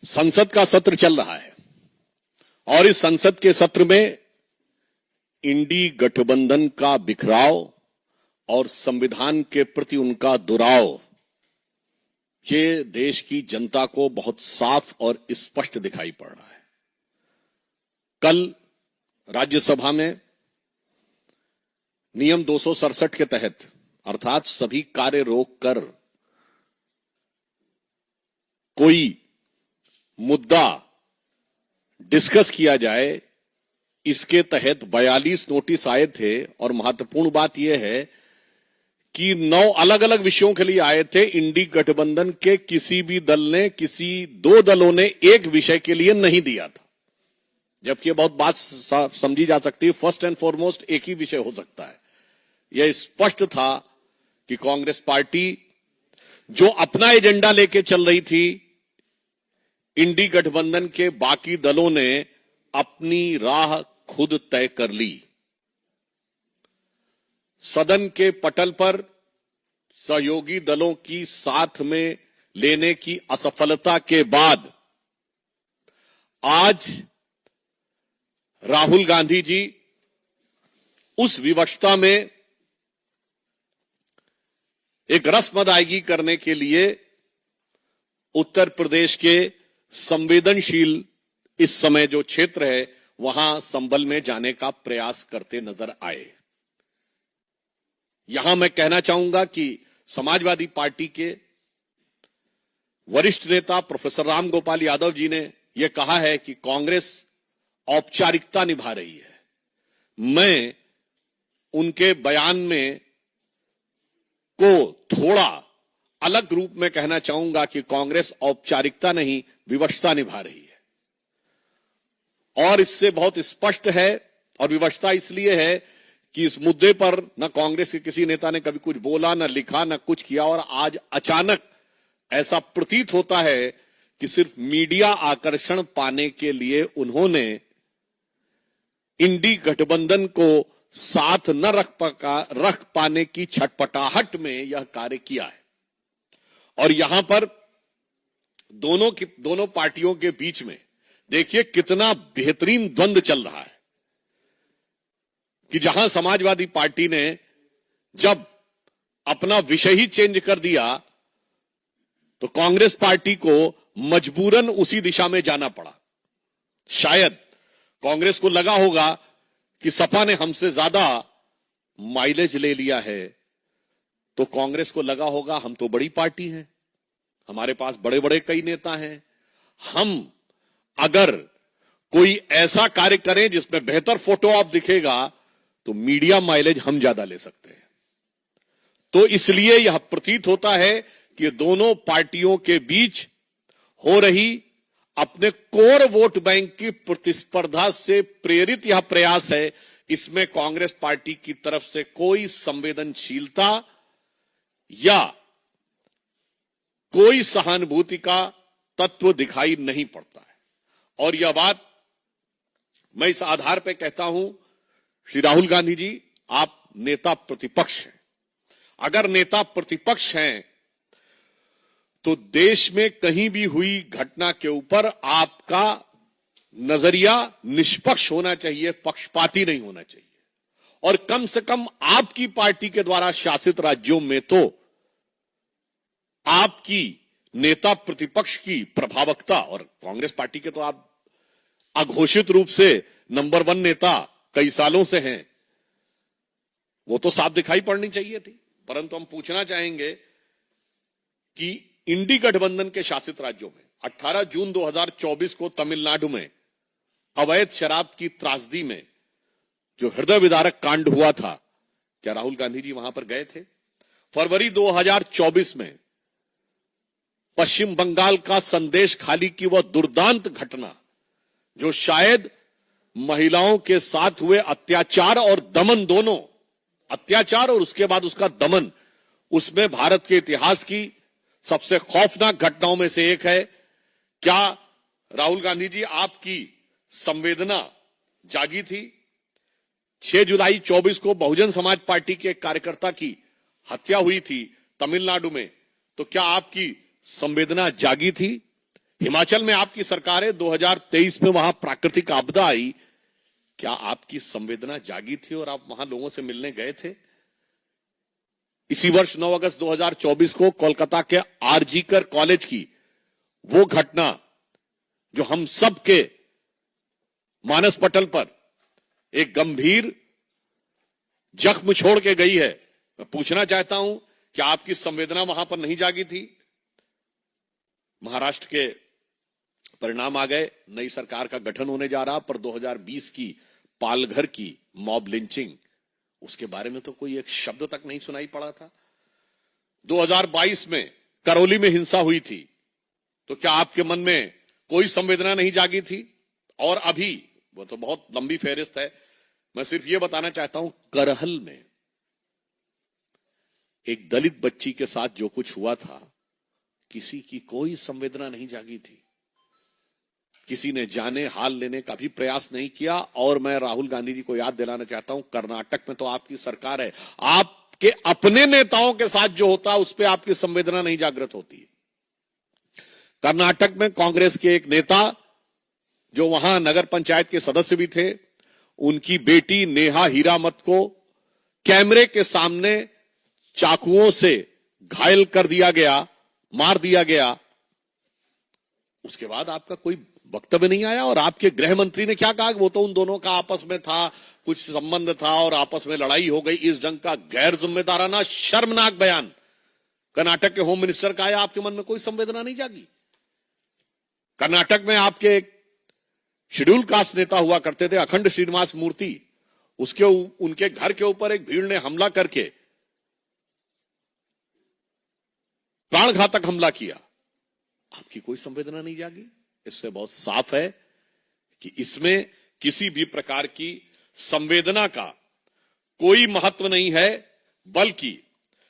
संसद का सत्र चल रहा है और इस संसद के सत्र में इंडी गठबंधन का बिखराव और संविधान के प्रति उनका दुराव ये देश की जनता को बहुत साफ और स्पष्ट दिखाई पड़ रहा है। कल राज्यसभा में नियम 267 के तहत अर्थात सभी कार्य रोककर कोई मुद्दा डिस्कस किया जाए, इसके तहत 42 नोटिस आए थे और महत्वपूर्ण बात यह है कि 9 अलग अलग विषयों के लिए आए थे। इंडी गठबंधन के किसी भी दल ने, किसी 2 दलों ने एक विषय के लिए नहीं दिया था, जबकि बहुत बात समझी जा सकती है। फर्स्ट एंड फॉरमोस्ट एक ही विषय हो सकता है। यह स्पष्ट था कि कांग्रेस पार्टी जो अपना एजेंडा लेके चल रही थी, इंडी गठबंधन के बाकी दलों ने अपनी राह खुद तय कर ली। सदन के पटल पर सहयोगी दलों की साथ में लेने की असफलता के बाद आज राहुल गांधी जी उस विवशता में एक रस्म अदायगी करने के लिए उत्तर प्रदेश के संवेदनशील इस समय जो क्षेत्र है वहां संभल में जाने का प्रयास करते नजर आए। यहां मैं कहना चाहूंगा कि समाजवादी पार्टी के वरिष्ठ नेता प्रोफेसर राम गोपाल यादव जी ने यह कहा है कि कांग्रेस औपचारिकता निभा रही है। मैं उनके बयान में को थोड़ा अलग रूप में कहना चाहूंगा कि कांग्रेस औपचारिकता नहीं, विवशता निभा रही है। और इससे बहुत स्पष्ट है, और विवशता इसलिए है कि इस मुद्दे पर न कांग्रेस के किसी नेता ने कभी कुछ बोला, न लिखा, न कुछ किया, और आज अचानक ऐसा प्रतीत होता है कि सिर्फ मीडिया आकर्षण पाने के लिए उन्होंने इंडी गठबंधन को साथ न रख पाने की छटपटाहट में यह कार्य किया है। और यहां पर दोनों पार्टियों के बीच में देखिए कितना बेहतरीन द्वंद्व चल रहा है कि जहां समाजवादी पार्टी ने जब अपना विषय ही चेंज कर दिया तो कांग्रेस पार्टी को मजबूरन उसी दिशा में जाना पड़ा। शायद कांग्रेस को लगा होगा कि सपा ने हमसे ज्यादा माइलेज ले लिया है, तो कांग्रेस को लगा होगा हम तो बड़ी पार्टी हैं, हमारे पास बड़े बड़े कई नेता हैं, हम अगर कोई ऐसा कार्य करें जिसमें बेहतर फोटो आप दिखेगा तो मीडिया माइलेज हम ज्यादा ले सकते हैं। तो इसलिए यह प्रतीत होता है कि दोनों पार्टियों के बीच हो रही अपने कोर वोट बैंक की प्रतिस्पर्धा से प्रेरित यह प्रयास है। इसमें कांग्रेस पार्टी की तरफ से कोई संवेदनशीलता या कोई सहानुभूति का तत्व दिखाई नहीं पड़ता है। और यह बात मैं इस आधार पर कहता हूं, श्री राहुल गांधी जी, आप नेता प्रतिपक्ष हैं। अगर नेता प्रतिपक्ष हैं तो देश में कहीं भी हुई घटना के ऊपर आपका नजरिया निष्पक्ष होना चाहिए, पक्षपाती नहीं होना चाहिए। और कम से कम आपकी पार्टी के द्वारा शासित राज्यों में तो आपकी नेता प्रतिपक्ष की प्रभावकता, और कांग्रेस पार्टी के तो आप अघोषित रूप से नंबर 1 नेता कई सालों से हैं, वो तो साफ दिखाई पड़नी चाहिए थी। परंतु हम पूछना चाहेंगे कि इंडी गठबंधन के शासित राज्यों में 18 जून 2024 को तमिलनाडु में अवैध शराब की त्रासदी में जो हृदय विदारक कांड हुआ था, क्या राहुल गांधी जी वहां पर गए थे? फरवरी 2024 में पश्चिम बंगाल का संदेश खाली की वह दुर्दांत घटना जो शायद महिलाओं के साथ हुए अत्याचार और दमन, दोनों अत्याचार और उसके बाद उसका दमन, उसमें भारत के इतिहास की सबसे खौफनाक घटनाओं में से एक है। क्या राहुल गांधी जी आपकी संवेदना जागी थी? 6 जुलाई 24 को बहुजन समाज पार्टी के एक कार्यकर्ता की हत्या हुई थी तमिलनाडु में, तो क्या आपकी संवेदना जागी थी? हिमाचल में आपकी सरकार है, 2023 में वहां प्राकृतिक आपदा आई, क्या आपकी संवेदना जागी थी और आप वहां लोगों से मिलने गए थे? इसी वर्ष 9 अगस्त 2024 को कोलकाता के आरजीकर कॉलेज की वो घटना जो हम सब के मानस पटल पर एक गंभीर जख्म छोड़ के गई है, मैं पूछना चाहता हूं कि आपकी संवेदना वहां पर नहीं जागी थी? महाराष्ट्र के परिणाम आ गए, नई सरकार का गठन होने जा रहा, पर 2020 की पालघर की मॉब लिंचिंग, उसके बारे में तो कोई एक शब्द तक नहीं सुनाई पड़ा था। 2022 में करौली में हिंसा हुई थी, तो क्या आपके मन में कोई संवेदना नहीं जागी थी? और अभी, वो तो बहुत लंबी फेहरिस्त है, मैं सिर्फ ये बताना चाहता हूं, करहल में एक दलित बच्ची के साथ जो कुछ हुआ था, किसी की कोई संवेदना नहीं जागी थी, किसी ने जाने हाल लेने का भी प्रयास नहीं किया। और मैं राहुल गांधी जी को याद दिलाना चाहता हूं, कर्नाटक में तो आपकी सरकार है, आपके अपने नेताओं के साथ जो होता है उस पर आपकी संवेदना नहीं जागृत होती है। कर्नाटक में कांग्रेस के एक नेता जो वहां नगर पंचायत के सदस्य भी थे, उनकी बेटी नेहा हीरामत को कैमरे के सामने चाकुओं से घायल कर दिया गया, मार दिया गया। उसके बाद आपका कोई वक्तव्य नहीं आया। और आपके गृह मंत्री ने क्या कहा? वो तो उन दोनों का आपस में था, कुछ संबंध था और आपस में लड़ाई हो गई। इस जंग का गैर जिम्मेदाराना शर्मनाक बयान कर्नाटक के होम मिनिस्टर का आया। आपके मन में कोई संवेदना नहीं जागी? कर्नाटक में आपके एक शेड्यूल कास्ट नेता हुआ करते थे, अखंड श्रीनिवास मूर्ति, उसके उनके घर के ऊपर एक भीड़ ने हमला करके प्राणघातक हमला किया। आपकी कोई संवेदना नहीं जागी? इससे बहुत साफ है कि इसमें किसी भी प्रकार की संवेदना का कोई महत्व नहीं है, बल्कि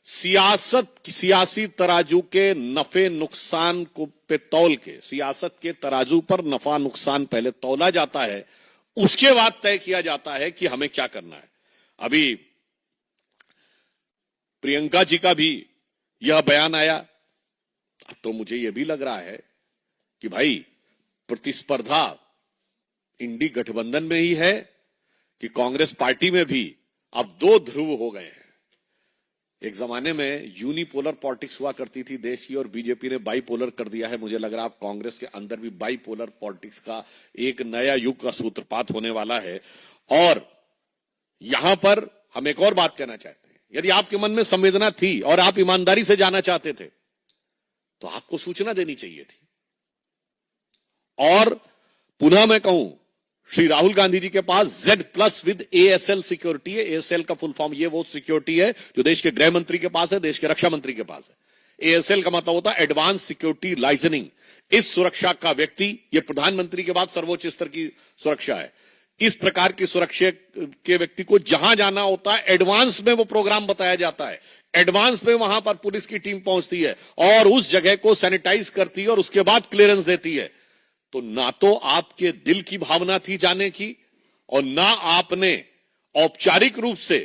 सियासी तराजू के नफे नुकसान को पे तौल के, सियासत के तराजू पर नफा नुकसान पहले तौला जाता है, उसके बाद तय किया जाता है कि हमें क्या करना है। अभी प्रियंका जी का भी यह बयान आया। अब तो मुझे यह भी लग रहा है कि भाई प्रतिस्पर्धा इंडी गठबंधन में ही है कि कांग्रेस पार्टी में भी अब दो ध्रुव हो गए हैं। एक जमाने में यूनिपोलर पॉलिटिक्स हुआ करती थी देश की, और बीजेपी ने बाईपोलर कर दिया है। मुझे लग रहा है कांग्रेस के अंदर भी बाईपोलर पॉलिटिक्स का एक नया युग का सूत्रपात होने वाला है। और यहां पर हम एक और बात कहना चाहते हैं, यदि आपके मन में संवेदना थी और आप ईमानदारी से जाना चाहते थे तो आपको सूचना देनी चाहिए थी। और पुनः मैं कहूं, श्री राहुल गांधी जी के पास Z+ विद ASL सिक्योरिटी है। ASL का फुल फॉर्म, ये वो सिक्योरिटी है जो देश के गृह मंत्री के पास है, देश के रक्षा मंत्री के पास है। ASL का मतलब होता है एडवांस सिक्योरिटी लाइसेंसिंग। इस सुरक्षा का व्यक्ति, ये प्रधानमंत्री के बाद सर्वोच्च स्तर की सुरक्षा है। इस प्रकार की सुरक्षा के व्यक्ति को जहां जाना होता है, एडवांस में वो प्रोग्राम बताया जाता है, एडवांस में वहां पर पुलिस की टीम पहुंचती है और उस जगह को सैनिटाइज करती है और उसके बाद क्लियरेंस देती है। तो ना तो आपके दिल की भावना थी जाने की, और ना आपने औपचारिक रूप से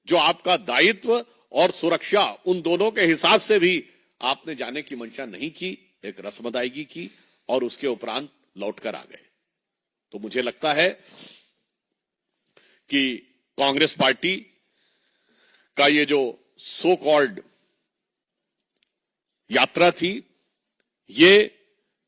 जो आपका दायित्व और सुरक्षा, उन दोनों के हिसाब से भी आपने जाने की मंशा नहीं की, एक रस्म अदायगी की और उसके उपरांत लौटकर आ गए। तो मुझे लगता है कि कांग्रेस पार्टी का ये जो सो कॉल्ड यात्रा थी, ये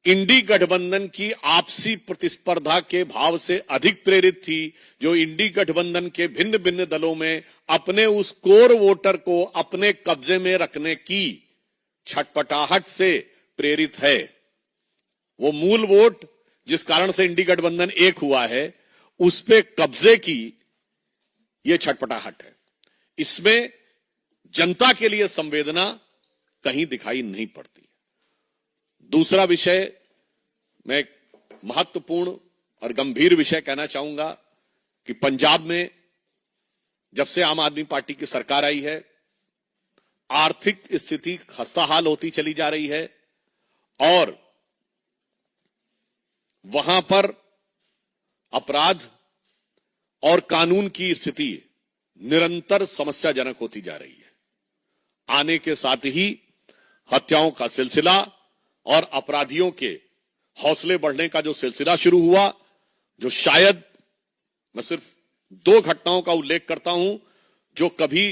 इंडी गठबंधन की आपसी प्रतिस्पर्धा के भाव से अधिक प्रेरित थी, जो इंडी गठबंधन के भिन्न भिन्न दलों में अपने उस कोर वोटर को अपने कब्जे में रखने की छटपटाहट से प्रेरित है। वो मूल वोट जिस कारण से इंडी गठबंधन एक हुआ है, उस पे कब्जे की ये छटपटाहट है। इसमें जनता के लिए संवेदना कहीं दिखाई नहीं पड़ती। दूसरा विषय, मैं एक महत्वपूर्ण और गंभीर विषय कहना चाहूंगा कि पंजाब में जब से आम आदमी पार्टी की सरकार आई है, आर्थिक स्थिति खस्ताहाल होती चली जा रही है और वहां पर अपराध और कानून की स्थिति निरंतर समस्याजनक होती जा रही है। आने के साथ ही हत्याओं का सिलसिला और अपराधियों के हौसले बढ़ने का जो सिलसिला शुरू हुआ, जो शायद मैं सिर्फ 2 घटनाओं का उल्लेख करता हूं जो कभी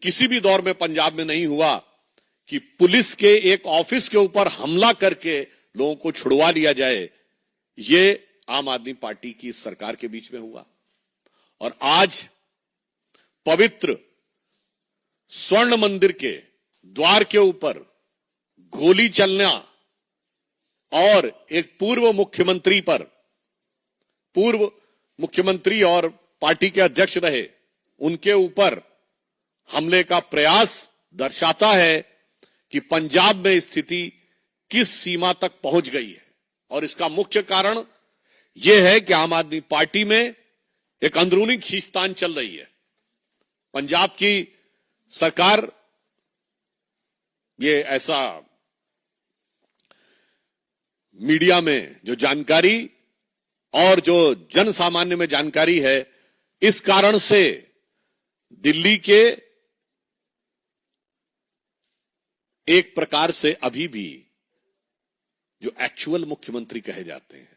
किसी भी दौर में पंजाब में नहीं हुआ, कि पुलिस के एक ऑफिस के ऊपर हमला करके लोगों को छुड़वा लिया जाए, ये आम आदमी पार्टी की सरकार के बीच में हुआ। और आज पवित्र स्वर्ण मंदिर के द्वार के ऊपर गोली चलना और एक पूर्व मुख्यमंत्री और पार्टी के अध्यक्ष रहे, उनके ऊपर हमले का प्रयास दर्शाता है कि पंजाब में स्थिति किस सीमा तक पहुंच गई है। और इसका मुख्य कारण यह है कि आम आदमी पार्टी में एक अंदरूनी खींचतान चल रही है। पंजाब की सरकार ये ऐसा मीडिया में जो जानकारी और जो जन सामान्य में जानकारी है, इस कारण से दिल्ली के एक प्रकार से अभी भी जो एक्चुअल मुख्यमंत्री कहे जाते हैं,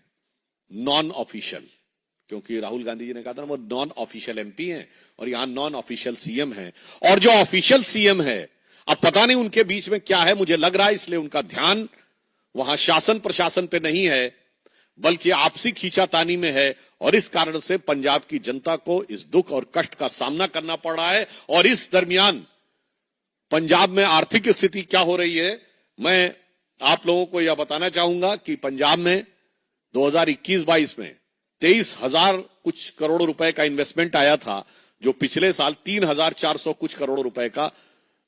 नॉन ऑफिशियल, क्योंकि राहुल गांधी जी ने कहा था वो नॉन ऑफिशियल एमपी हैं और यहां नॉन ऑफिशियल सीएम है, और जो ऑफिशियल सीएम है अब पता नहीं उनके बीच में क्या है, मुझे लग रहा है इसलिए उनका ध्यान वहां शासन प्रशासन पे नहीं है बल्कि आपसी खींचातानी में है, और इस कारण से पंजाब की जनता को इस दुख और कष्ट का सामना करना पड़ रहा है। और इस दरमियान पंजाब में आर्थिक स्थिति क्या हो रही है, मैं आप लोगों को यह बताना चाहूंगा कि पंजाब में 2021-22 में 23,000 कुछ करोड़ रुपए का इन्वेस्टमेंट आया था, जो पिछले साल 3,400 कुछ करोड़ रुपए का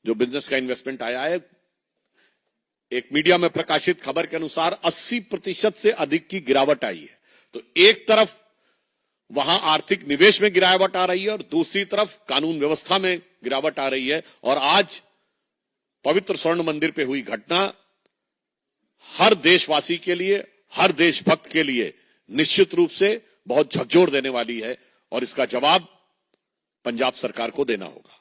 जो बिजनेस का इन्वेस्टमेंट आया है। एक मीडिया में प्रकाशित खबर के अनुसार 80% से अधिक की गिरावट आई है। तो एक तरफ वहां आर्थिक निवेश में गिरावट आ रही है और दूसरी तरफ कानून व्यवस्था में गिरावट आ रही है। और आज पवित्र स्वर्ण मंदिर पे हुई घटना हर देशवासी के लिए, हर देशभक्त के लिए निश्चित रूप से बहुत झकझोर देने वाली है, और इसका जवाब पंजाब सरकार को देना होगा।